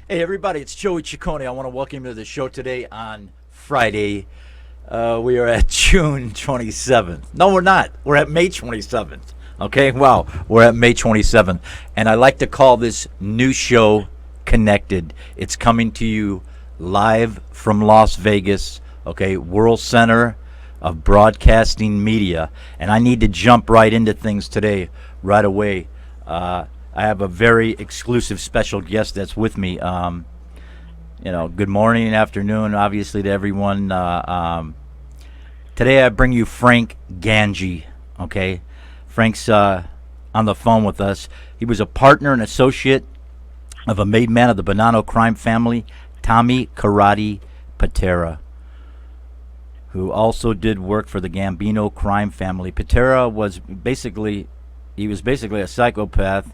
Hey everybody, it's Joey Ciccone. I want to welcome you to the show today on Friday. We are at June 27th. No, we're not. We're at May 27th. Okay, wow, we're at May 27th. And I like to call this new show Connected. It's coming to you live from Las Vegas, okay, World Center of Broadcasting Media. And I need to jump right into things today, right away. I have a very exclusive special guest that's with me. Good morning, afternoon, obviously, to everyone. Today I bring you Frank Gangi, okay? Frank's on the phone with us. He was a partner and associate of a made man of the Bonanno Crime Family, Tommy Karate Pitera, who also did work for the Gambino Crime Family. Patera was basically a psychopath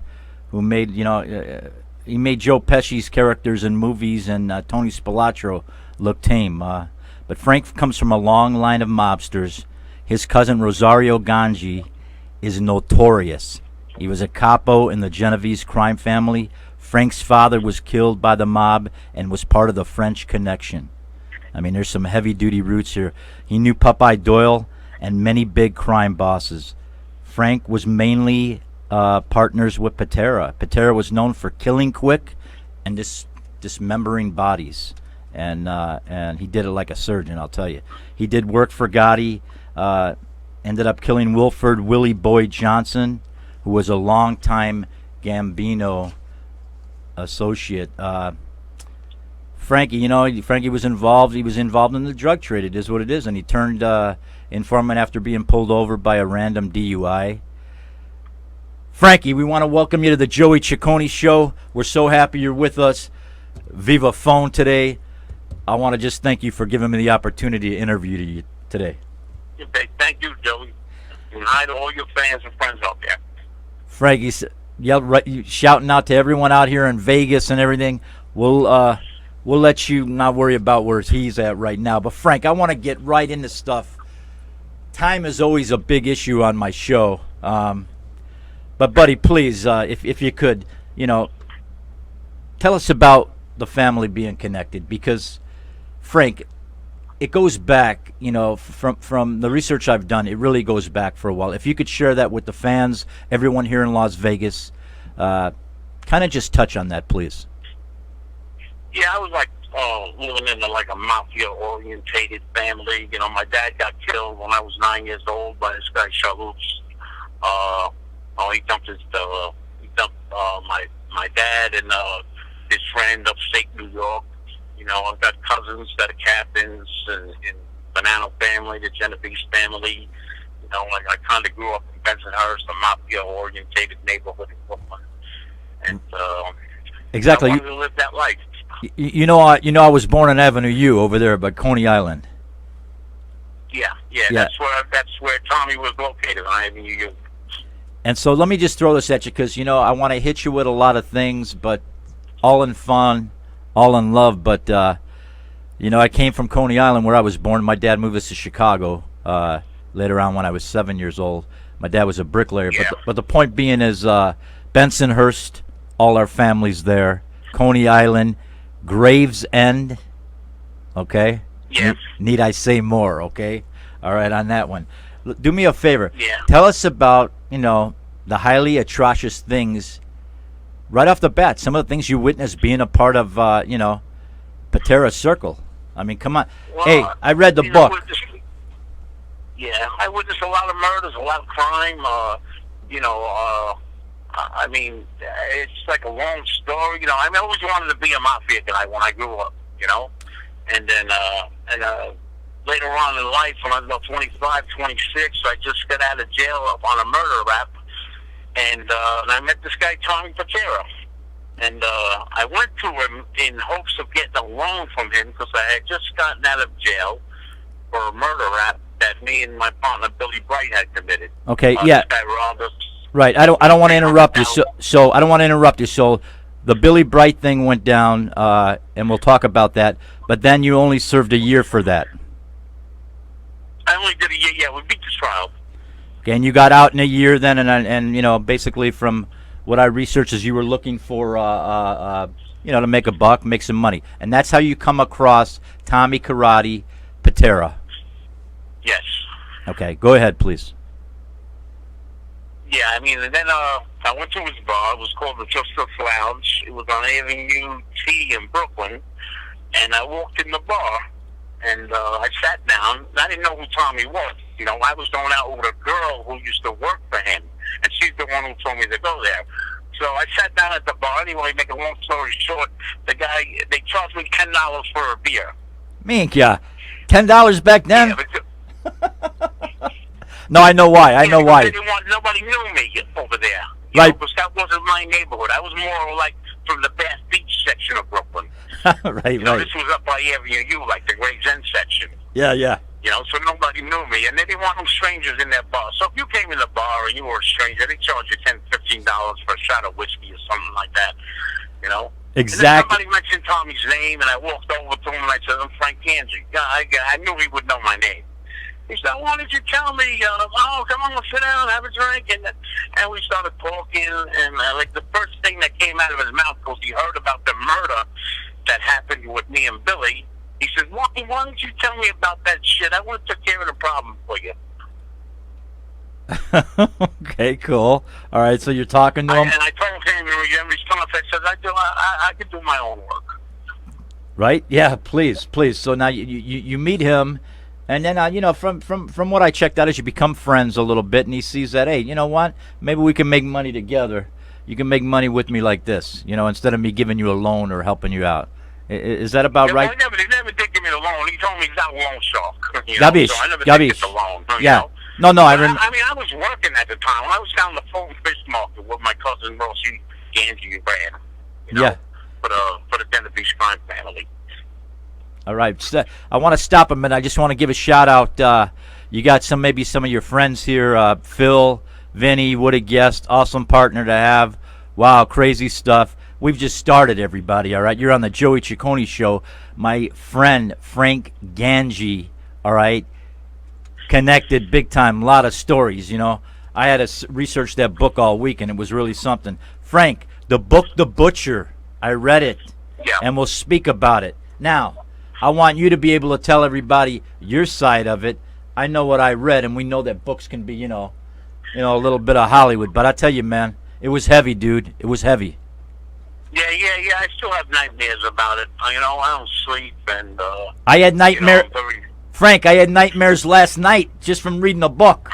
who made, he made Joe Pesci's characters in movies and Tony Spilotro look tame. But Frank comes from a long line of mobsters. His cousin Rosario Gangi is notorious. He was a capo in the Genovese crime family. Frank's father was killed by the mob and was part of the French Connection. I mean, there's some heavy-duty roots here. He knew Popeye Doyle and many big crime bosses. Frank was mainly partners with Patera. Patera was known for killing quick and dismembering bodies, and he did it like a surgeon. I'll tell you. He did work for Gotti. Ended up killing Wilford Willie Boyd Johnson, who was a longtime Gambino associate. Frankie was involved. He was involved in the drug trade. It is what it is, and he turned informant after being pulled over by a random DUI. Frankie, we want to welcome you to the Joey Ciccone Show. We're so happy you're with us via phone today. I want to just thank you for giving me the opportunity to interview you today. Thank you, Joey. And hi to all your fans and friends out there. Frankie, you shouting out to everyone out here in Vegas and everything. We'll let you not worry about where he's at right now. But Frank, I want to get right into stuff. Time is always a big issue on my show. But buddy, please, if you could, tell us about the family being connected, because Frank, it goes back, from the research I've done, it really goes back for a while. If you could share that with the fans, everyone here in Las Vegas, kind of just touch on that, please. Yeah, I was living in a mafia-orientated family. My dad got killed when I was 9 years old by this guy Shoutout. He dumped my dad and his friend upstate New York. I've got cousins that are captains in Bonanno family, the Genovese family. I kind of grew up in Bensonhurst, a mafia-orientated neighborhood in Brooklyn, and exactly. I wanted to live that life. I was born on Avenue U over there by Coney Island. Yeah. That's where Tommy was located on Avenue U. And so let me just throw this at you, because I want to hit you with a lot of things, but all in fun, all in love. But I came from Coney Island, where I was born. My dad moved us to Chicago later on when I was 7 years old. My dad was a bricklayer. Yeah. But the point being is Bensonhurst, all our families there. Coney Island, Gravesend, okay? Yes. Need I say more, okay? All right, on that one. Do me a favor. Yeah. Tell us about, the highly atrocious things right off the bat. Some of the things you witnessed being a part of, Patera's circle. I mean, come on. Well, hey, I read the book. I witnessed a lot of murders, a lot of crime. It's like a long story. I always wanted to be a mafia guy when I grew up, And then, later on in life, when I was about 25, 26, I just got out of jail on a murder rap. And I met this guy, Tommy Karate. And I went to him in hopes of getting a loan from him, because I had just gotten out of jail for a murder rap that me and my partner Billy Bright had committed. Okay, yeah. This guy robbed us. Right. I don't want to interrupt you. So I don't want to interrupt you. So the Billy Bright thing went down, and we'll talk about that. But then you only served a year for that. I only did a year. Yeah, we beat the trial. Okay, and you got out in a year then, and basically from what I researched is you were looking for to make a buck, make some money. And that's how you come across Tommy Karate Pitera. Yes. Okay, go ahead, please. Yeah, I mean, and then I went to his bar. It was called the Justice Lounge. It was on Avenue T in Brooklyn. And I walked in the bar, and I sat down. I didn't know who Tommy was. I was going out with a girl who used to work for him, and she's the one who told me to go there. So I sat down at the bar. Anyway, make a long story short, they charged me $10 for a beer. Minka, $10 back then? Yeah, no, I know why. Nobody knew me over there. Right. Because that wasn't my neighborhood. I was more like from the Bass Beach section of Brooklyn. right. This was up by Avenue U, like the Gravesend End section. Yeah. So nobody knew me, and they didn't want no strangers in that bar. So if you came in the bar and you were a stranger, they charged you $10, $15 for a shot of whiskey or something like that. Exactly. And then somebody mentioned Tommy's name, and I walked over to him and I said, "I'm Frank Gangi." I knew he would know my name. He said, "Why did you tell me? Come on, sit down, have a drink." And we started talking, and like the first thing that came out of his mouth, because he heard about the murder that happened with me and Billy. He said, why don't you tell me about that shit? I want to take care of the problem for you. Okay, cool. All right, so you're talking to him. And I told him in response, I said, I can do my own work. Right? Yeah, please. So now you meet him, and then from what I checked out is you become friends a little bit, and he sees that, hey, you know what? Maybe we can make money together. You can make money with me like this, instead of me giving you a loan or helping you out. Is that about right? Well, he never did give me the loan. He told me he's not a loan shark. So I never did get the loan. Yeah. No, I remember. I mean, I was working at the time. I was down the Fulton Fish Market with my cousin Rosie Gangi ran. Yeah. For the Bonanno Crime Family. All right. So, I want to stop a minute. I just want to give a shout out. You got maybe some of your friends here. Phil, Vinny, would have guessed. Awesome partner to have. Wow, crazy stuff. We've just started, everybody, all right? You're on the Joey Ciccone Show. My friend, Frank Gangi, all right, connected big time, a lot of stories, I had to research that book all week, and it was really something. Frank, the book The Butcher, I read it, and we'll speak about it. Now, I want you to be able to tell everybody your side of it. I know what I read, and we know that books can be, a little bit of Hollywood. But I tell you, man, it was heavy, dude. It was heavy. Yeah. I still have nightmares about it. I don't sleep, and I had nightmares. Frank, I had nightmares last night just from reading a book.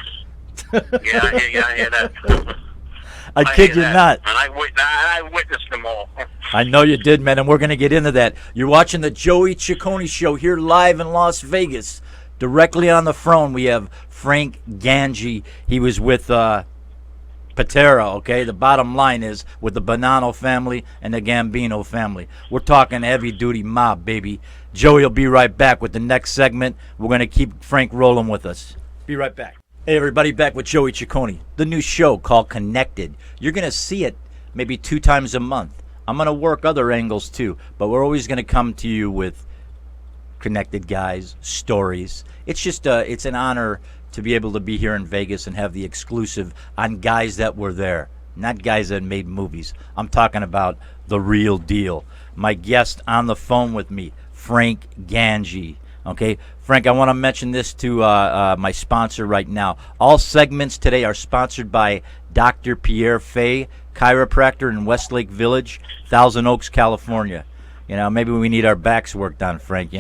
Yeah, I hear that. I kid you not. And I witnessed them all. I know you did, man, and we're going to get into that. You're watching the Joey Ciccone Show here live in Las Vegas. Directly on the phone, we have Frank Gangi. He was with Patera, okay? The bottom line is with the Bonanno family and the Gambino family. We're talking heavy-duty mob, baby. Joey will be right back with the next segment. We're going to keep Frank rolling with us. Be right back. Hey, everybody, back with Joey Ciccone. The new show called Connected. You're going to see it maybe 2 times a month. I'm going to work other angles, too, but we're always going to come to you with connected guys, stories. It's just it's an honor to be able to be here in Vegas and have the exclusive on guys that were there, not guys that made movies. I'm talking about the real deal. My guest on the phone with me, Frank Gangi. Okay, Frank, I want to mention this to my sponsor right now. All segments today are sponsored by Dr. Pierre Fay, chiropractor in Westlake Village, Thousand Oaks, California. Maybe we need our backs worked on, Frank.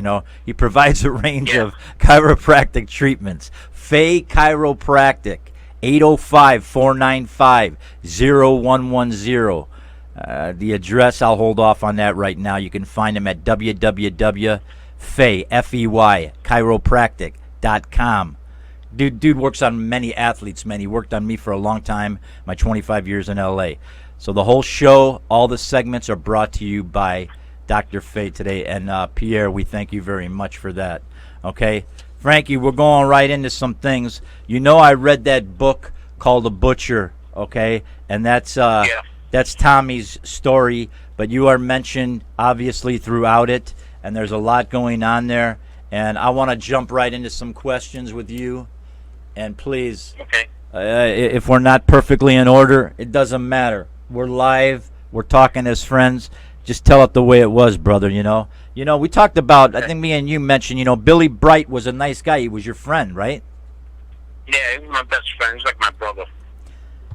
He provides a range of chiropractic treatments. Fay Chiropractic, 805-495-0110. The address, I'll hold off on that right now. You can find him at www.chiropractic.com. Dude works on many athletes, man. He worked on me for a long time, my 25 years in L.A. So the whole show, all the segments are brought to you by Dr. Fay today. And Pierre, we thank you very much for that. Okay? Frankie, we're going right into some things. I read that book called The Butcher, okay? And that's Tommy's story, but you are mentioned, obviously, throughout it, and there's a lot going on there. And I want to jump right into some questions with you. And please, if we're not perfectly in order, it doesn't matter. We're live. We're talking as friends. Just tell it the way it was, brother. We talked about. I think me and you mentioned. Billy Bright was a nice guy. He was your friend, right? Yeah, he was my best friend. He's like my brother.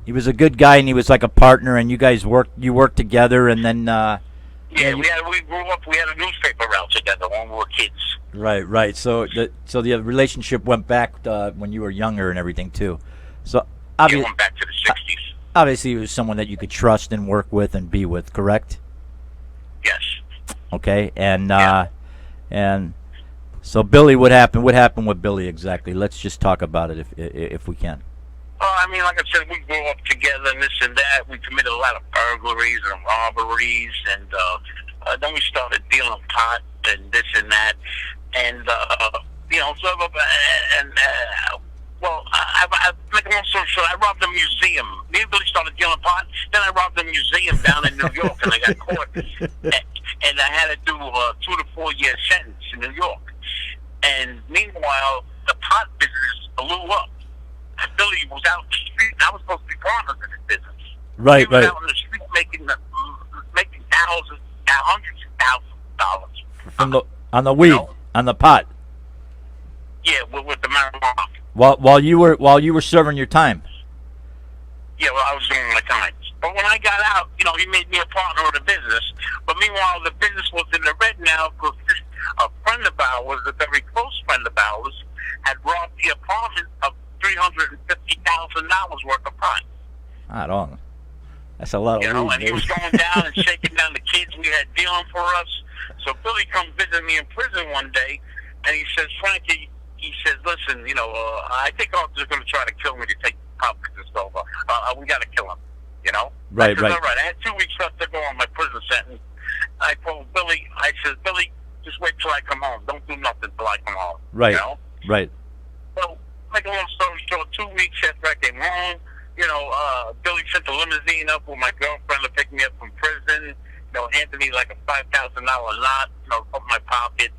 He was a good guy, and he was like a partner. And you guys worked together, and then. Yeah, we grew up. We had a newspaper route together when we were kids. Right. So the relationship went back when you were younger and everything too. So It went back to the '60s. Obviously, he was someone that you could trust and work with and be with. Correct? Yes. Okay, and so Billy, what happened? What happened with Billy exactly? Let's just talk about it if we can. Well, I mean, like I said, we grew up together and this and that. We committed a lot of burglaries and robberies, and then we started dealing pot and this and that, and well, I make a long story short, I robbed a museum. Me and Billy started dealing pot. Then I robbed a museum down in New York, and I got caught. And I had to do a 2 to 4 year sentence in New York. And meanwhile, the pot business blew up. And Billy was out in the street, and I was supposed to be partners in the business. Right. He was out in the street making thousands, hundreds of thousands of dollars. On the weed, on the pot. Yeah, with the marijuana. While you were serving your time. Yeah, well, I was doing my time. But when I got out, he made me a partner of the business. But meanwhile, the business was in the red now because a friend of ours, a very close friend of ours, had robbed the apartment of $350,000 worth of pot. I don't know. That's a lot of weed, and he was going down and shaking down the kids we had dealing for us. So Billy comes visit me in prison one day, and he says, Frankie, he says, listen, I think they're going to try to kill me to take the pot business over. We got to kill him, Right. All right. I had 2 weeks left to go on my prison sentence. I told Billy, Billy, just wait till I come home. Don't do nothing till I come home. Right. Right. So, make a long story short, 2 weeks after I came home, Billy sent the limousine up with my girlfriend to pick me up from prison. Handed me like a $5,000 lot, from my pocket,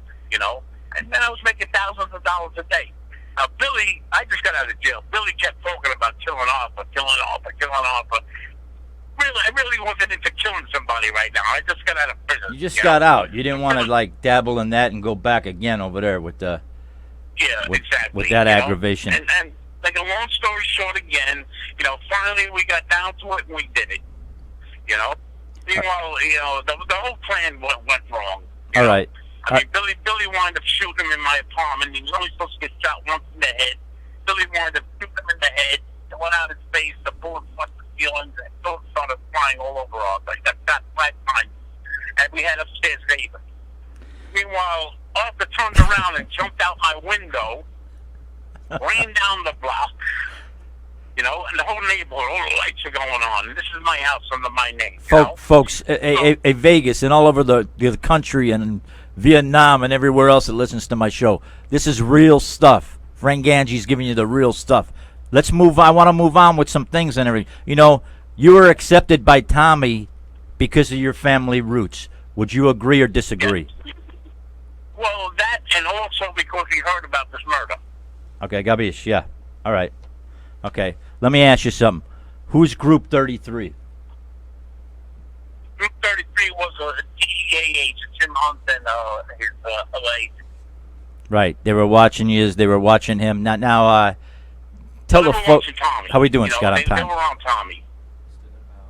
and then I was making thousands of dollars a day. Billy, I just got out of jail. Billy kept talking about killing off. Really, I really wasn't into killing somebody right now. I just got out of prison. You just got out. You didn't want to dabble in that and go back again over there with the. Yeah, exactly. With that aggravation. And like a long story short, again, finally we got down to it and we did it. Meanwhile, the whole plan went wrong. All right. I mean, Billy wanted to shoot him in my apartment. He was only supposed to get shot once in the head. Billy wanted to shoot him in the head. It went out his face. The bullet went the ceiling. And bullets started flying all over us. I got shot 5 times. And we had upstairs neighbors. Meanwhile, Arthur turned around and jumped out my window, ran down the block, and the whole neighborhood, all the lights are going on. And this is my house under my name. Folks, a Vegas and all over the country and Vietnam and everywhere else that listens to my show, this is real stuff. Frank Gangi's giving you the real stuff. Let's move on. I want to move on with some things and everything. You were accepted by Tommy because of your family roots. Would you agree or disagree? Yeah. Well, that and also because he heard about this murder. Okay, Gabish, yeah. All right. Okay, let me ask you something. Who's Group 33? Group 33 was a DEA agent, Jim Hunt and his LA. Right, they were watching you. They were watching him. Now, tell the folks. How we doing, Scott? On time. They were on Tommy.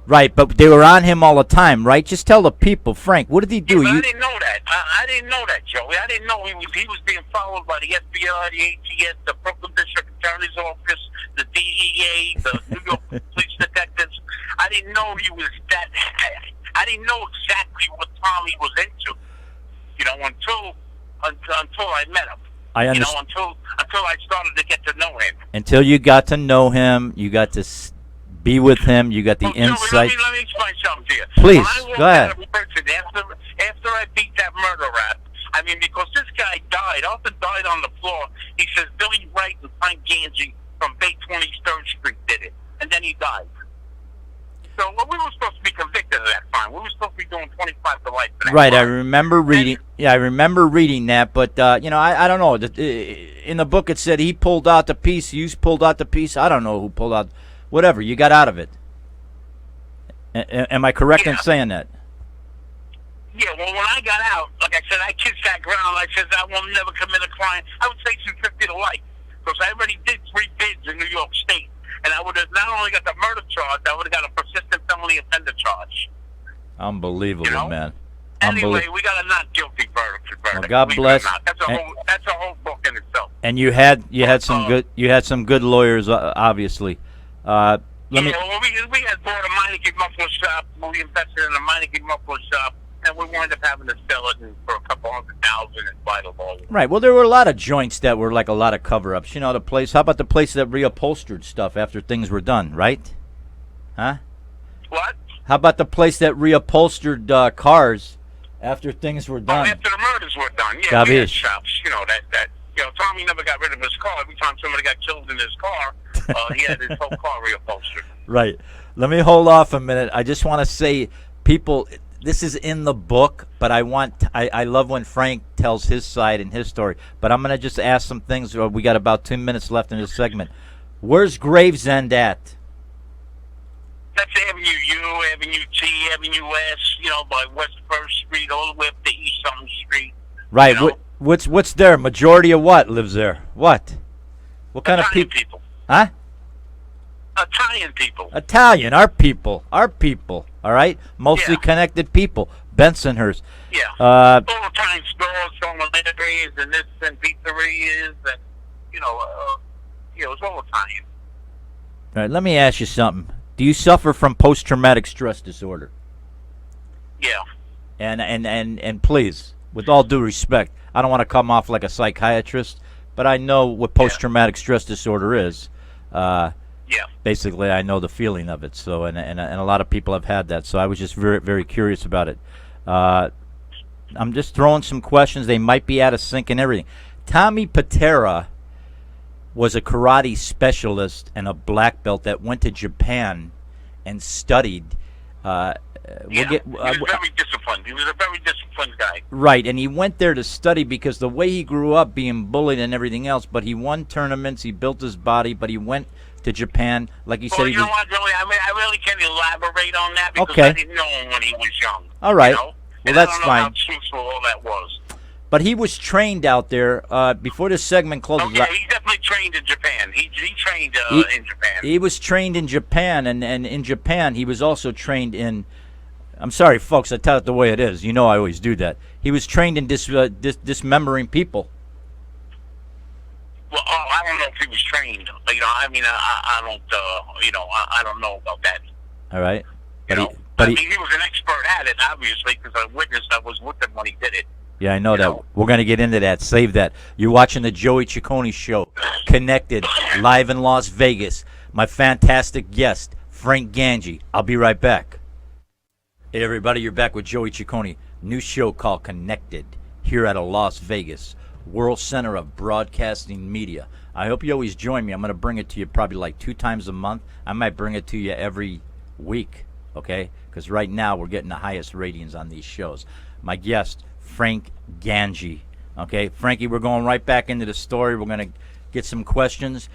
Right, but they were on him all the time, right? Just tell the people, Frank. What did he do? Yeah, I didn't know that. I didn't know that, Joey. I didn't know he was being followed by the FBI, the ATS, the Brooklyn District Attorney's Office, the DEA, the New York Police Detectives. I didn't know he was that. I didn't know exactly what Tommy was into. Until I met him. I understand. Until I started to get to know him. Until you got to know him, you got to be with him. You got the insight. Let me explain something to you. Please, go ahead. After I beat that murder rap, I mean, because this guy died. Arthur died on the floor. He says Billy Wright and Frank Gangi from Bay 23rd Street did it, and then he died. So we were supposed to be convicted of that crime. We were supposed to be doing 25 to life. Right, crime. I remember reading. Yeah, I remember reading that, but I don't know. In the book, it said he pulled out the piece. You pulled out the piece. I don't know who pulled out. Whatever, you got out of it. Am I correct in saying that? Yeah, well, when I got out, like I said, I kissed that ground. I said, I will never commit a crime. I would say 250 to life. Because I already did 3 bids in New York State. And I would have not only got the murder charge, I would have got a persistent felony offender charge. Unbelievable, man. Anyway, we got a not guilty verdict. Well, God bless. That's a whole book in itself. And you had some good lawyers, obviously. Well, we had bought a Meineke muffler shop. We invested in a Meineke muffler shop, and we wound up having to sell it for a couple $100,000 and buy the volume. Right. Well, there were a lot of joints that were like a lot of cover-ups. You know, the place. How about the place that reupholstered stuff after things were done? Right? Huh? What? How about the place that reupholstered cars after things were done? After the murders were done, yeah. We had shops. Tommy never got rid of his car. Every time somebody got killed in his car, he had his whole car reupholstered. Right. Let me hold off a minute. I just want to say, people, this is in the book, but I love when Frank tells his side and his story. But I'm going to just ask some things. We got about 2 minutes left in this segment. Where's Gravesend at? That's Avenue U, Avenue T, Avenue S, by West 1st Street all the way up to East Something Street. Right. What's there? Majority of what lives there? What kind of people? Huh? Italian people. Italian, our people. All right, mostly connected people. Bensonhurst. Yeah. All Italian stores, formularies, and this and pizzerias, and it's all Italian. All right. Let me ask you something. Do you suffer from post-traumatic stress disorder? Yeah. And please, with all due respect, I don't want to come off like a psychiatrist, but I know what post-traumatic stress disorder is. Basically, I know the feeling of it. So, and a lot of people have had that. So I was just very, very curious about it. I'm just throwing some questions. They might be out of sync and everything. Tommy Patera was a karate specialist and a black belt that went to Japan and studied. He was very disciplined. He was a very disciplined guy. Right, and he went there to study because the way he grew up being bullied and everything else, but he won tournaments, he built his body, but he went to Japan, like he said. You know what, Joey? I really can't elaborate on that because I didn't know him when he was young. All right. Well, that's fine. I don't know how truthful all that was. But he was trained out there before this segment closes. Oh, yeah, he definitely trained in Japan. He trained in Japan. He was trained in Japan, and in Japan he was also trained in... I'm sorry, folks, I tell it the way it is. You know I always do that. He was trained in dismembering people. Well, I don't know if he was trained. I don't know about that. All right. He was an expert at it, obviously, because I witnessed. I was with him when he did it. Yeah, I know that. We're going to get into that. Save that. You're watching the Joey Ciccone Show, connected, live in Las Vegas. My fantastic guest, Frank Gangi. I'll be right back. Hey, everybody, you're back with Joey Ciccone. New show called Connected, here out of Las Vegas, World Center of Broadcasting Media. I hope you always join me. I'm going to bring it to you probably like 2 times a month. I might bring it to you every week, okay? Because right now we're getting the highest ratings on these shows. My guest, Frank Gangi. Okay, Frankie, we're going right back into the story. We're going to get some questions.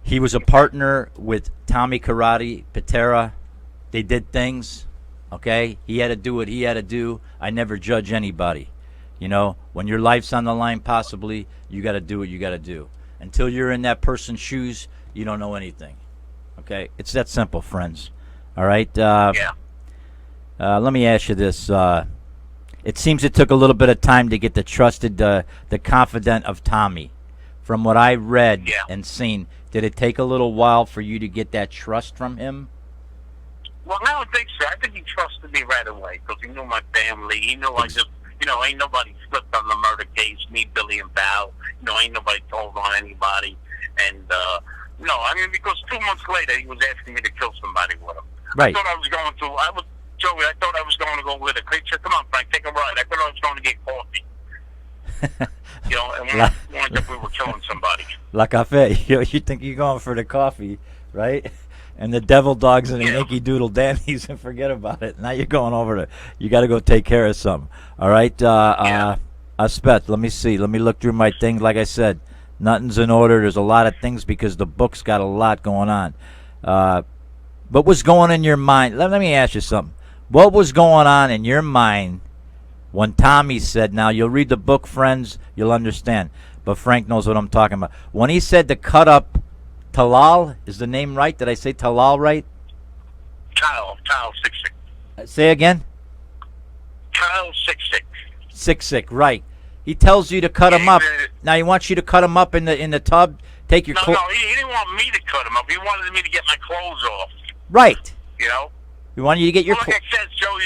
He was a partner with Tommy Karate Pitera. They did things, okay? He had to do what he had to do. I never judge anybody. When your life's on the line, possibly, you got to do what you got to do. Until you're in that person's shoes, you don't know anything. Okay? It's that simple, friends. All right? Let me ask you this. It seems it took a little bit of time to get the trusted, the confidant of Tommy. From what I read and seen, did it take a little while for you to get that trust from him? Well, I don't think so. I think he trusted me right away because he knew my family. He knew ain't nobody flipped on the murder case. Me, Billy, and Val. ain't nobody told on anybody. And, because 2 months later, he was asking me to kill somebody with him. Right. I thought I was going to, Joey, I thought I was going to go with a crate. Come on, Frank, take a ride. I thought I was going to get coffee. And we were killing somebody. La Cafe. You think you're going for the coffee, right? And the devil dogs and the Yankee Doodle Dandies, and forget about it. Now you're going over to, you got to go take care of something. All right? Aspet, let me see. Let me look through my thing. Like I said, nothing's in order. There's a lot of things because the book's got a lot going on. But what's going in your mind? Let me ask you something. What was going on in your mind when Tommy said, now you'll read the book, friends, you'll understand, but Frank knows what I'm talking about. When he said to cut up Talal, is the name right? Did I say Talal right? Kyle 66. Say again? Kyle 66. 66, right. He tells you to cut him up. Now he wants you to cut him up in the tub. Take your No, he didn't want me to cut him up. He wanted me to get my clothes off. Right. You know? He wanted you to get your like I said, Joey,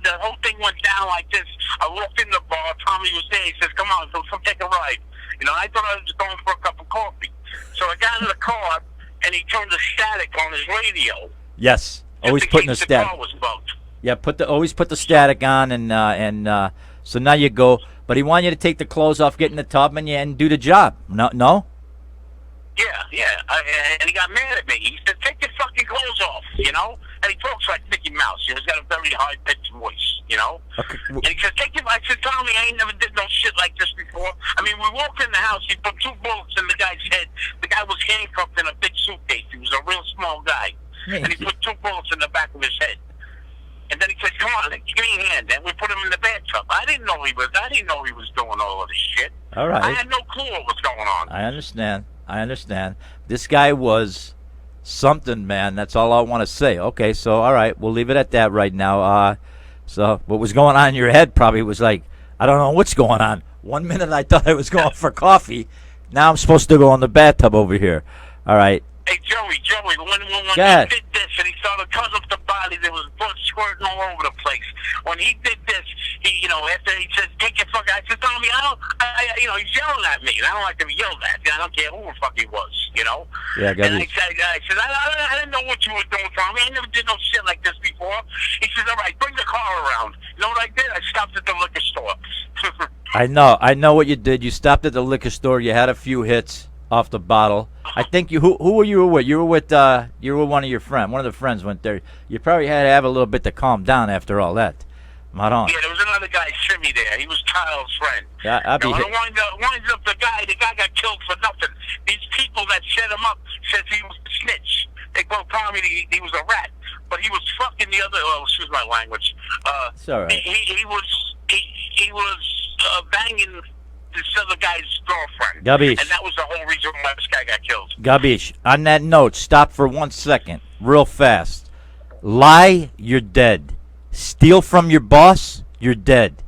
the whole thing went down like this. I walked in the bar. Tommy was there. He says, come on, come take a ride. You know, I thought I was going for a cup of coffee. So I got in the car, and he turned the static on his radio. Yes. Always putting the static. The car was bugged. Yeah, always put the static on, and so now you go. But he wanted you to take the clothes off, get in the tub, and do the job. No? Yeah. And he got mad at me. He said, take your fucking clothes off, you know? And he talks like Mickey Mouse. He's got a very high-pitched voice, you know? Okay. And he said, I said, Tommy, I ain't never did no shit like this before. I mean, we walked in the house. He put 2 bullets in the guy's head. The guy was handcuffed in a big suitcase. He was a real small guy. And he put 2 bullets in the back of his head. And then he said, come on, give me a hand. And we put him in the bathtub. I didn't know he was doing all of this shit. All right. I had no clue what was going on. I understand. This guy was something, man. That's all I want to say. Okay, so all right, we'll leave it at that right now. So what was going on in your head probably was like, I don't know what's going on. 1 minute I thought I was going for coffee. Now I'm supposed to go in the bathtub over here. All right. Hey, Joey, when he did this and he started cutting up the body, there was blood squirting all over the place. When he did this, after he said, take your fucking, I said, Tommy, he's yelling at me, and I don't like to be yelled at. I don't care who the fuck he was, you know? Yeah, and I said, I didn't know what you were doing, Tommy. I never did no shit like this before. He says, all right, bring the car around. You know what I did? I stopped at the liquor store. I know what you did. You stopped at the liquor store. You had a few hits off the bottle. I think who were you with? You were with one of your friends. One of the friends went there. You probably had to have a little bit to calm down after all that. Not on. Yeah, there was another guy, Shimmy, there. He was Kyle's friend. Yeah, winds up the guy got killed for nothing. These people that set him up says he was a snitch. They told Tommy he was a rat, but he was fucking the other. Oh, excuse my language. It's all right. He was banging this other guy's girlfriend. Gabish. And that was the whole reason why this guy got killed. Gabish, on that note, stop for 1 second, real fast. Lie, you're dead. Steal from your boss, you're dead.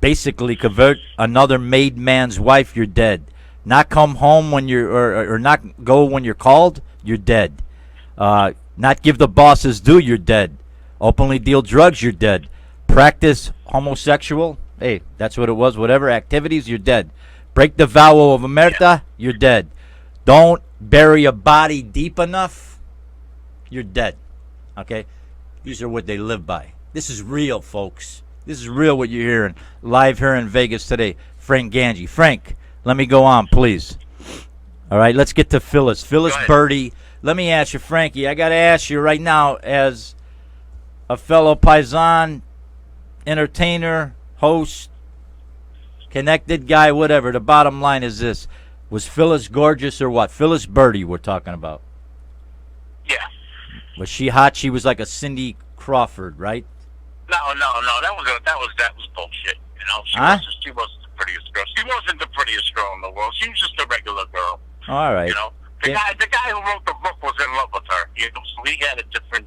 Basically convert another made man's wife, you're dead. Not come home when you're, or not go when you're called, you're dead. Not give the boss his due, you're dead. Openly deal drugs, you're dead. Practice homosexual, hey, that's what it was, whatever activities, you're dead. Break the vow of omerta, you're dead. Don't bury a body deep enough, you're dead. Okay? These are what they live by. This is real, folks. This is real what you're hearing live here in Vegas today. Frank Gangi. Frank, let me go on, please. All right, let's get to Phyllis. Phyllis Birdie. Let me ask you, Frankie, I got to ask you right now as a fellow paisan, entertainer, host, connected guy, whatever. The bottom line is this. Was Phyllis gorgeous or what? Phyllis Birdie we're talking about. Yeah. Was she hot? She was like a Cindy Crawford, right? No. That was bullshit. You know, she wasn't the prettiest girl. She wasn't the prettiest girl in the world. She was just a regular girl. All right. You know, the guy who wrote the book was in love with her. You know, so he had a different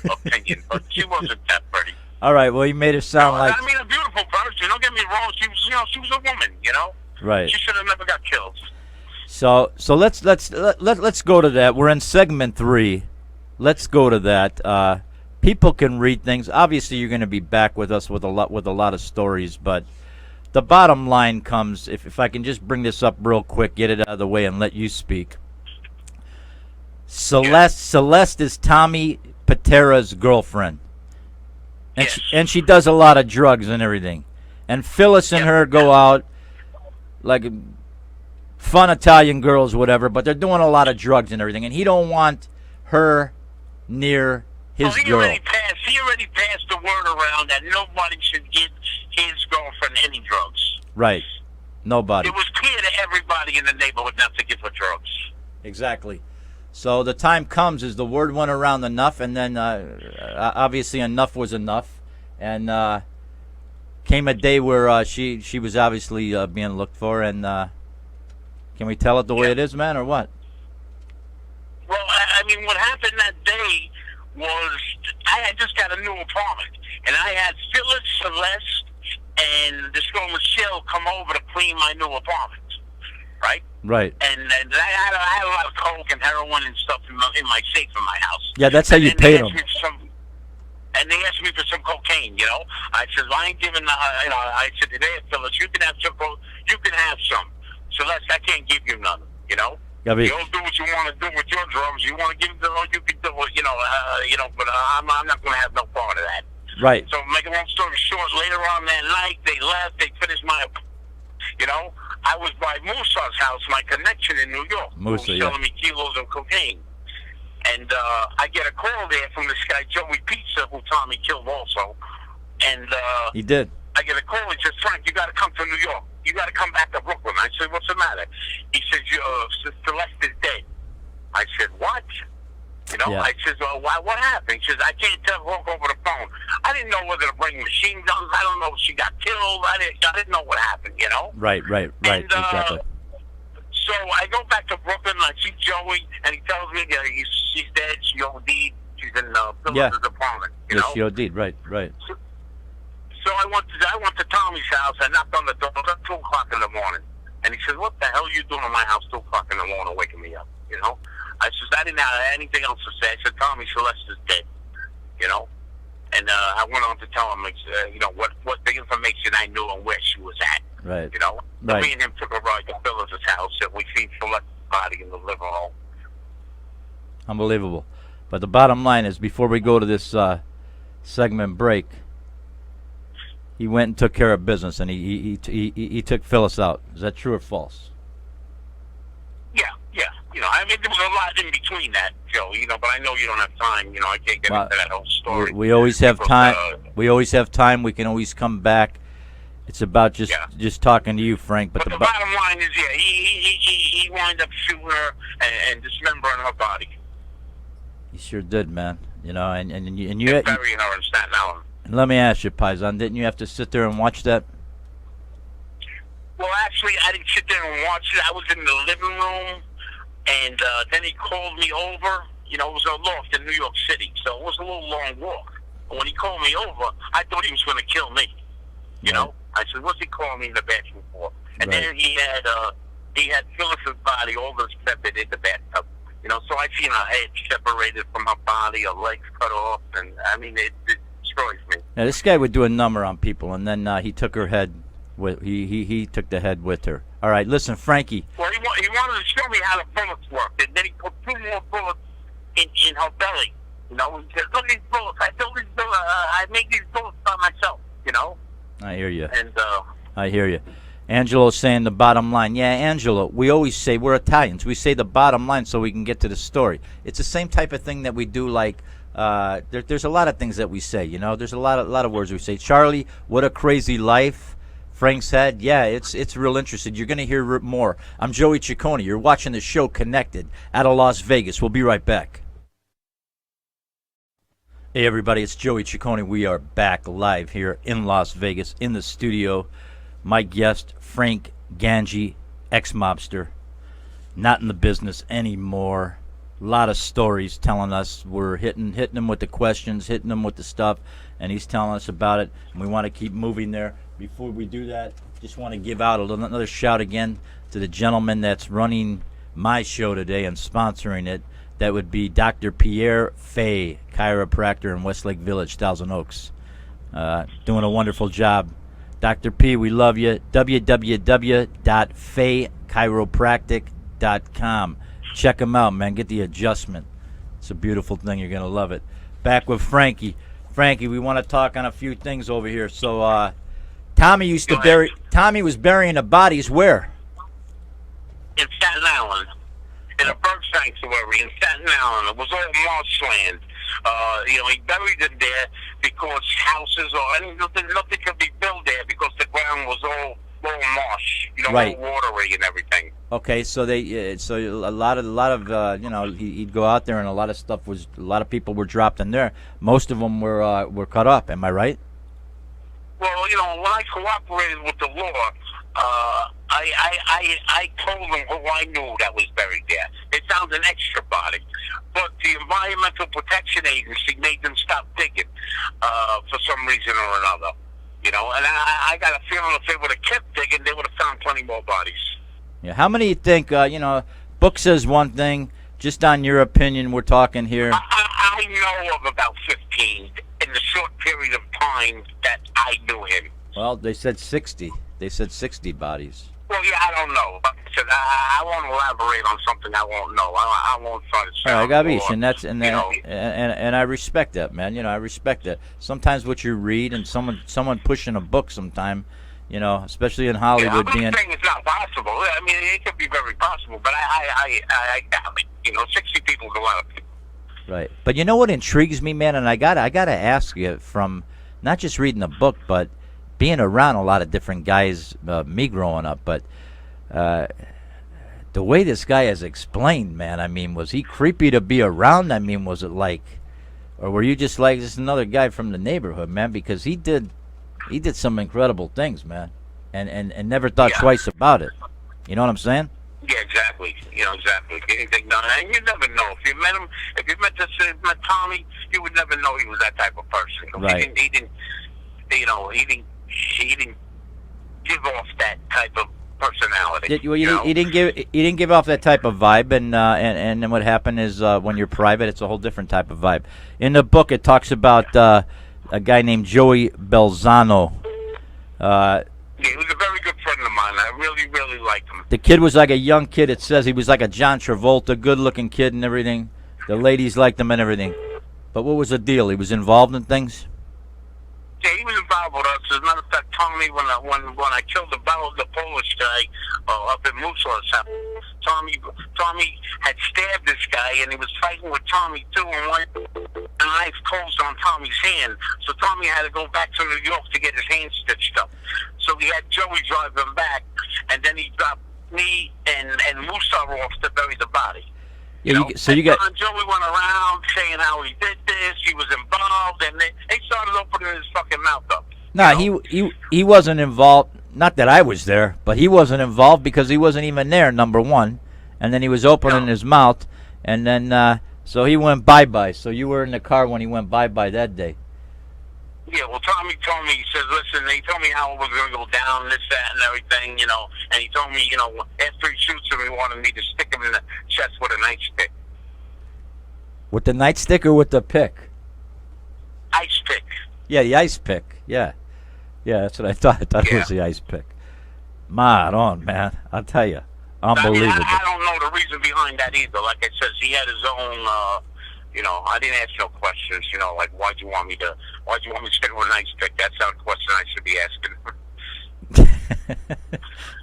opinion, but she wasn't that pretty. All right. Well, you made it sound like. I mean, a beautiful person. Don't get me wrong. She was a woman. You know. Right. She should have never got killed. So let's go to that. We're in segment 3. Let's go to that. People can read things. Obviously, you're going to be back with us with a lot of stories, but the bottom line comes, if I can just bring this up real quick, get it out of the way, and let you speak. Celeste is Tommy Patera's girlfriend, and she does a lot of drugs and everything. And Phyllis and her go out like fun Italian girls, whatever, but they're doing a lot of drugs and everything, and he don't want her near his girl. He already passed the word around that nobody should give his girlfriend any drugs. Right. Nobody. It was clear to everybody in the neighborhood not to give her drugs. Exactly. So the time comes as the word went around enough, and then obviously enough was enough, and came a day where she was obviously being looked for, and can we tell it the way it is, man, or what? Well, I mean, what happened that day was I had just got a new apartment, and I had Phyllis, Celeste, and this girl Michelle come over to clean my new apartment, right? Right. And I had a lot of coke and heroin and stuff in my safe in my house. Yeah, that's how you paid them. And they asked me for some cocaine, you know. I said, well, I ain't giving, I said, today, Phyllis, you can have some, you can have some. Celeste, I can't give you none, you know. Yeah, you don't do what you want to do with your drugs. You want to give them all you can do it, you know. But I'm not going to have no part of that. Right. So, make a long story short, later on that night, they left. They finished my, you know. I was by Moosa's house, my connection in New York. Musa, who was selling me kilos of cocaine. And I get a call there from this guy, Joey Pizza, who Tommy killed also. And he did. I get a call. He says, Frank, you got to come to New York. You got to come back to Brooklyn. I said, what's the matter? He says, Celeste is dead. I said, what? You know, I said, well, what happened? He says, I can't tell her over the phone. I didn't know whether to bring machine guns. I don't know if she got killed. I didn't know what happened, you know? Right, and, exactly. So I go back to Brooklyn, and I see Joey, and he tells me that she's dead, she OD'd, she's in Phyllis' apartment, you know? Yes, she OD'd, right. So I went to Tommy's house. I knocked on the door. It was at 2 o'clock in the morning. And he said, what the hell are you doing in my house 2 o'clock in the morning waking me up, you know? I said, I didn't have anything else to say. I said, Tommy, Celeste is dead, you know? And I went on to tell him, you know, what the information I knew and where she was at. Right. You know? Right. Me and him took a ride to Phyllis' house, and we seen Celeste's body in the living room. Unbelievable. But the bottom line is, before we go to this segment break, he went and took care of business, and he took Phyllis out. Is that true or false? Yeah. You know, I mean, there was a lot in between that, Joe. You know, but I know you don't have time. You know, I can't get into that whole story. We always have time. We always have time. We can always come back. It's about just talking to you, Frank. But the bottom line is, he wound up shooting her and dismembering her body. He sure did, man. You know, and you burying her in Staten Island. And let me ask you, Paisan, didn't you have to sit there and watch that? Well, actually, I didn't sit there and watch it. I was in the living room, and then he called me over. You know, it was a loft in New York City, so it was a little long walk. And when he called me over, I thought he was going to kill me. You know? I said, what's he calling me in the bathroom for? And then he had Phyllis' body all dismembered in the bathtub. You know, so I seen her head separated from her body, her legs cut off, and, I mean, it destroys me. Now, this guy would do a number on people, and then he took her head. He took the head with her. All right, listen, Frankie. Well, he wanted to show me how the bullets worked, and then he put 2 more bullets in her belly. You know, he said, look at these bullets. I built these bullets. I made these bullets by myself, you know? I hear you. And I hear you. Angelo's saying the bottom line. Yeah, Angelo, we always say, we're Italians, we say the bottom line so we can get to the story. It's the same type of thing that we do, like, there's a lot of things that we say, you know? There's a lot of words we say. Charlie, what a crazy life. Frank said, yeah, it's real interesting. You're going to hear more. I'm Joey Ciccone. You're watching the show Connected out of Las Vegas. We'll be right back. Hey, everybody, it's Joey Ciccone. We are back live here in Las Vegas in the studio. My guest, Frank Gangi, ex-mobster, not in the business anymore. A lot of stories telling us. We're hitting him with the questions, hitting him with the stuff, and he's telling us about it, and we want to keep moving there. Before we do that, just want to give out another shout again to the gentleman that's running my show today and sponsoring it. That would be Dr. Pierre Fay, chiropractor in Westlake Village, Thousand Oaks. Doing a wonderful job. Dr. P, we love you. www.faychiropractic.com. Check him out, man. Get the adjustment. It's a beautiful thing. You're going to love it. Back with Frankie. Frankie, we want to talk on a few things over here. So, Tommy was burying the bodies where? In Staten Island. In a bird sanctuary in Staten Island. It was all marshland. You know, he buried them there because houses nothing could be built there because the ground was all marsh, you know, all watery and everything. Okay, so so a lot of you know, he'd go out there and a lot of people were dropped in there. Most of them were cut up. Am I right? Well, you know, when I cooperated with the law, I told them who I knew that was buried there. They found an extra body, but the Environmental Protection Agency made them stop digging for some reason or another. You know, and I got a feeling if they would have kept digging, they would have found plenty more bodies. Yeah. How many you think? You know, book says one thing. Just on your opinion, we're talking here. I know of about 15 in the short period of time that I knew him. Well, they said 60. They said 60 bodies. Well, yeah, I don't know. Like I said, I won't elaborate on something I won't know. I won't try to sound Gabish, and that's and I respect that, man. You know, I respect that. Sometimes what you read and someone pushing a book, sometime, you know, especially in Hollywood, I'm not saying it's not possible. I mean, it could be very possible, but I doubt it. You know, 60 people is a lot of people. Right, but you know what intrigues me, man, and I gotta ask you, from not just reading the book, but being around a lot of different guys, me growing up, but the way this guy has explained, man, I mean, was he creepy to be around? I mean, was it like, or were you just like just another guy from the neighborhood, man? Because he did some incredible things, man, and never thought twice about it. You know what I'm saying? Yeah, exactly. You know, exactly. Anything done, and you never know. If you met him, if you met Tommy, you would never know he was that type of person. Right. He didn't, you know, he didn't give off that type of personality. He didn't give off that type of vibe, and then what happened is when you're private, it's a whole different type of vibe. In the book, it talks about a guy named Joey Belzano. Yeah, he was a very good friend of mine. I really, really liked him. The kid was like a young kid. It says he was like a John Travolta, good-looking kid and everything. The ladies liked him and everything. But what was the deal? He was involved in things? Yeah, he was involved with us. As a matter of fact, Tommy, when I killed the Polish guy up in Moose's house, Tommy had stabbed this guy, and he was fighting with Tommy too, and a knife closed on Tommy's hand. So Tommy had to go back to New York to get his hand stitched up. So he had Joey drive him back, and then he dropped me and Musa off to bury the body. Yeah, Joey went around saying how he did this, he was involved, and they started opening his fucking mouth up. Nah, he wasn't involved. Not that I was there, but he wasn't involved because he wasn't even there, number one. And then he was opening his mouth, and then so he went bye-bye. So you were in the car when he went bye-bye that day. Yeah, well, Tommy told me, he says, listen, he told me how it was going to go down, this, that, and everything, you know, and he told me, you know, after he shoots him, he wanted me to stick him in the chest with a nightstick. With the nightstick or with the pick? Ice pick. Yeah, the ice pick, yeah. Yeah, that's what I thought. I thought it was the ice pick. On, man, I'll tell you, unbelievable. I mean, I don't know the reason behind that either. Like I said, he had his own, you know, I didn't ask no questions, you know, like, why'd you want me to stick with an ice pick? That's not a question I should be asking.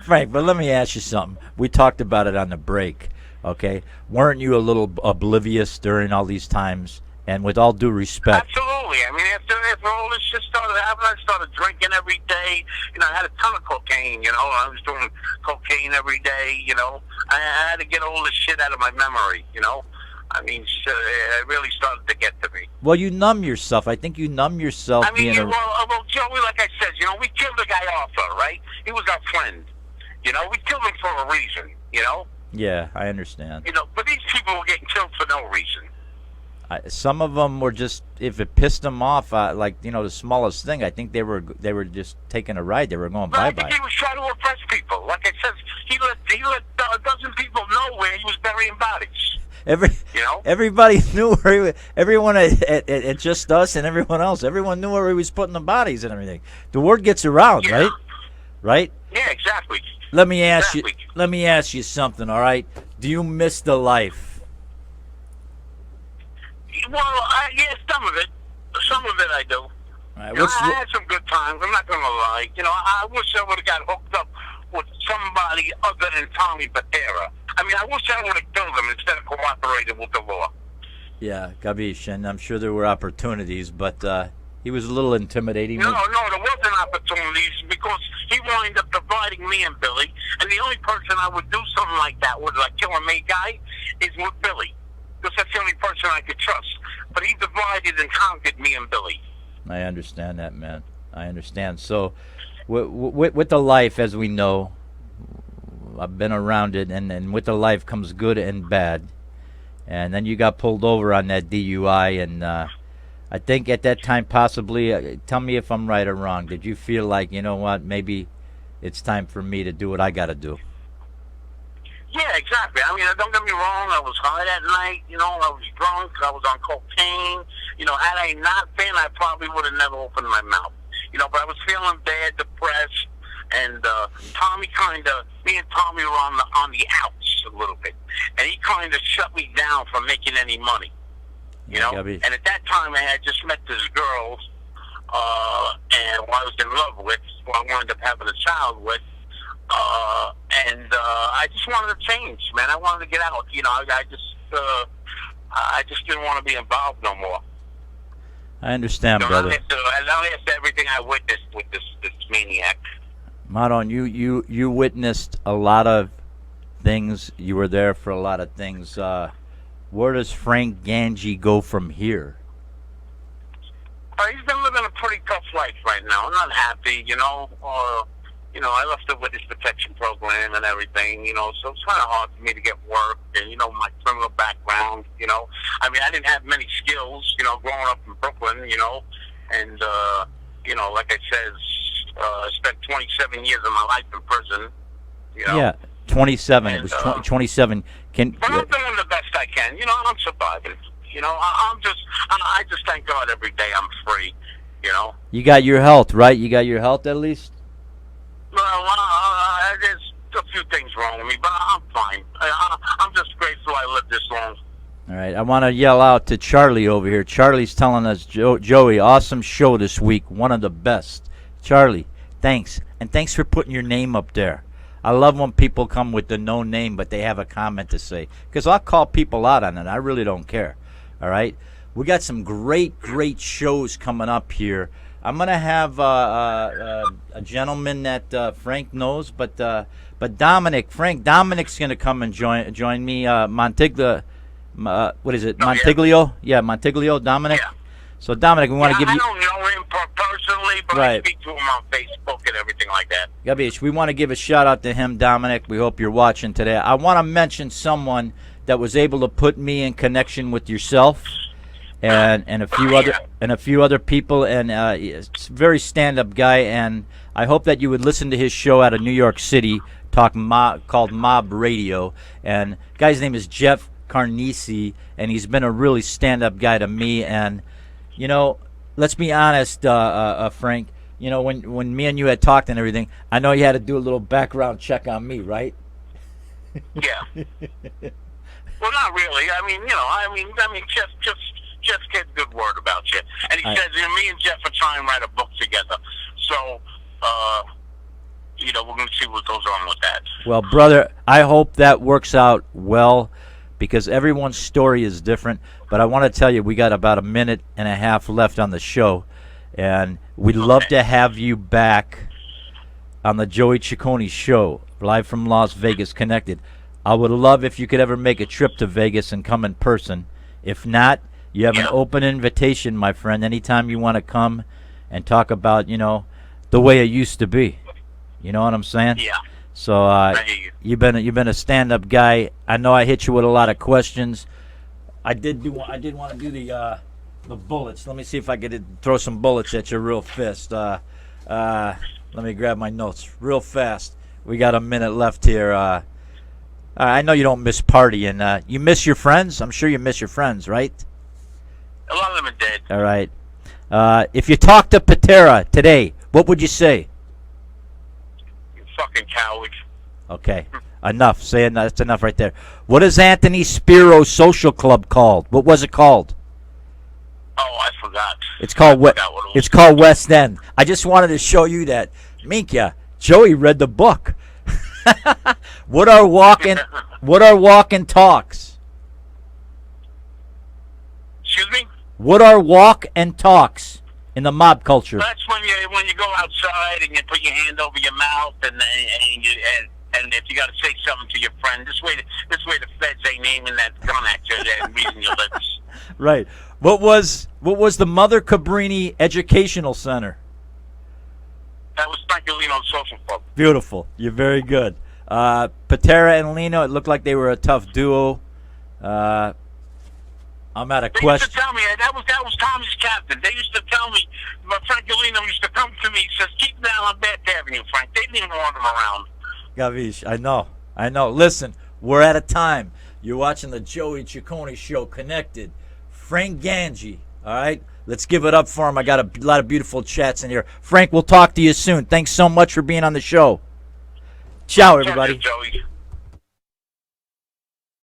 Frank, but let me ask you something. We talked about it on the break, okay? Weren't you a little oblivious during all these times? And with all due respect. Absolutely. I mean, after all this shit started happening, I started drinking every day. You know, I had a ton of cocaine, you know. I was doing cocaine every day, you know. I had to get all this shit out of my memory, you know. I mean, it really started to get to me. Well, you numb yourself. I think you numb yourself. I mean, well, Joey, like I said, you know, we killed the guy off, right? He was our friend. You know, we killed him for a reason, you know? Yeah, I understand. You know, but these people were getting killed for no reason. Some of them were just, if it pissed them off, like, you know, the smallest thing, I think they were just taking a ride. They were going bye-bye. I think he was trying to oppress people. Like I said, he let a dozen people know where he was burying bodies. Everybody knew where he was. Everyone at just us and everyone else. Everyone knew where he was putting the bodies and everything. The word gets around, right? Right? Yeah, exactly. Let me ask you something. All right? Do you miss the life? Well, yeah, some of it. Some of it I do. Right, I had some good times. I'm not going to lie. You know, I wish I would have got hooked up with somebody other than Tommy Patera. I mean, I wish I would have killed him instead of cooperating with the law. Yeah, Gabish, and I'm sure there were opportunities, but he was a little intimidating. No, there wasn't opportunities because he wound up dividing me and Billy. And the only person I would do something like that with, like kill a maid guy, is with Billy. Because that's the only person I could trust. But he divided and conquered me and Billy. I understand that, man. I understand. So, with the life, as we know, I've been around it, and with the life comes good and bad. And then you got pulled over on that DUI, and I think at that time, possibly, tell me if I'm right or wrong, did you feel like, you know what, maybe it's time for me to do what I got to do? Yeah, exactly. I mean, don't get me wrong, I was high that night, you know, I was drunk, I was on cocaine. You know, had I not been, I probably would have never opened my mouth. You know, but I was feeling bad, depressed, and Tommy me and Tommy were on the outs a little bit. And he kind of shut me down from making any money. You know? And at that time, I had just met this girl, and who I was in love with, who I wound up having a child with. I just wanted to change, man. I wanted to get out. You know, I just didn't want to be involved no more. I understand, brother. Not after everything I witnessed with this maniac. Madon, you witnessed a lot of things. You were there for a lot of things. Where does Frank Gangi go from here? He's been living a pretty tough life right now. I'm not happy, you know. You know, I left the witness protection program and everything, you know, so it's kind of hard for me to get work and, you know, my criminal background, you know. I mean, I didn't have many skills, you know, growing up in Brooklyn, you know, and, you know, like I said, I spent 27 years of my life in prison, you know. Yeah, 27. It was 27. But I'm doing the best I can, you know, I'm surviving. You know, I just thank God every day I'm free, you know. You got your health, right? You got your health at least? Well, there's a few things wrong with me, but I'm fine. I'm just grateful I lived this long. All right, I want to yell out to Charlie over here. Charlie's telling us, Joey, awesome show this week, one of the best. Charlie, thanks, and thanks for putting your name up there. I love when people come with the no name, but they have a comment to say, because I'll call people out on it. I really don't care. All right, we got some great shows coming up here. I'm gonna have a gentleman that Frank knows, but Dominic's gonna come and join me. Montiglio, what is it? Montiglio? Yeah, Montiglio, Dominic. Yeah. So Dominic, we want to give you. I don't know him personally, but I speak to him on Facebook and everything like that. Gabish, we want to give a shout out to him, Dominic. We hope you're watching today. I want to mention someone that was able to put me in connection with yourself. And a few other people, and it's a very stand-up guy, and I hope that you would listen to his show out of New York City, called Mob Radio. And guy's name is Jeff Carnisi, and he's been a really stand-up guy to me. And you know, let's be honest, Frank. You know, when me and you had talked and everything, I know you had to do a little background check on me, right? Yeah. Well, not really. I mean, Jeff gets a good word about you. And he says, you know, me and Jeff are trying to write a book together. So, you know, we're going to see what goes on with that. Well, brother, I hope that works out well, because everyone's story is different. But I want to tell you, we got about a minute and a half left on the show. And we'd love to have you back on the Joey Ciccone Show, live from Las Vegas, connected. I would love if you could ever make a trip to Vegas and come in person. If not, you have an open invitation, my friend, anytime you want to come and talk about, you know, the way it used to be. You know what I'm saying? Yeah. So you've been a stand-up guy. I know I hit you with a lot of questions. I did want to do the bullets. Let me see if I could throw some bullets at you real fast. Let me grab my notes real fast. We got a minute left here. I know you don't miss partying. You miss your friends? I'm sure you miss your friends, right? A lot of them are dead. All right. If you talk to Patera today, what would you say? You fucking coward. Okay. Enough. That's enough right there. What is Anthony Spiro's social club called? What was it called? Oh, I forgot. It's called West End. I just wanted to show you that. Minka, Joey read the book. What are walking talks? Excuse me? What are walk and talks? in the mob culture. That's when you go outside and you put your hand over your mouth and if you got to say something to your friend, this way the feds ain't aiming that gun at you and reading your lips. Right. What was the Mother Cabrini Educational Center? That was Francolino's social club. Beautiful. You're very good. Patera and Lino, it looked like they were a tough duo. I'm at a They question. used to tell me that was Tommy's captain. They used to tell me, Francolino used to come to me. He says, "Keep down on Bath Avenue, Frank." They didn't even want him around. Gavish, I know. Listen, we're at a time. You're watching the Joey Ciccone Show, Connected. Frank Gangi, all right? Let's give it up for him. I got a lot of beautiful chats in here. Frank, we'll talk to you soon. Thanks so much for being on the show. Ciao, everybody. Joey.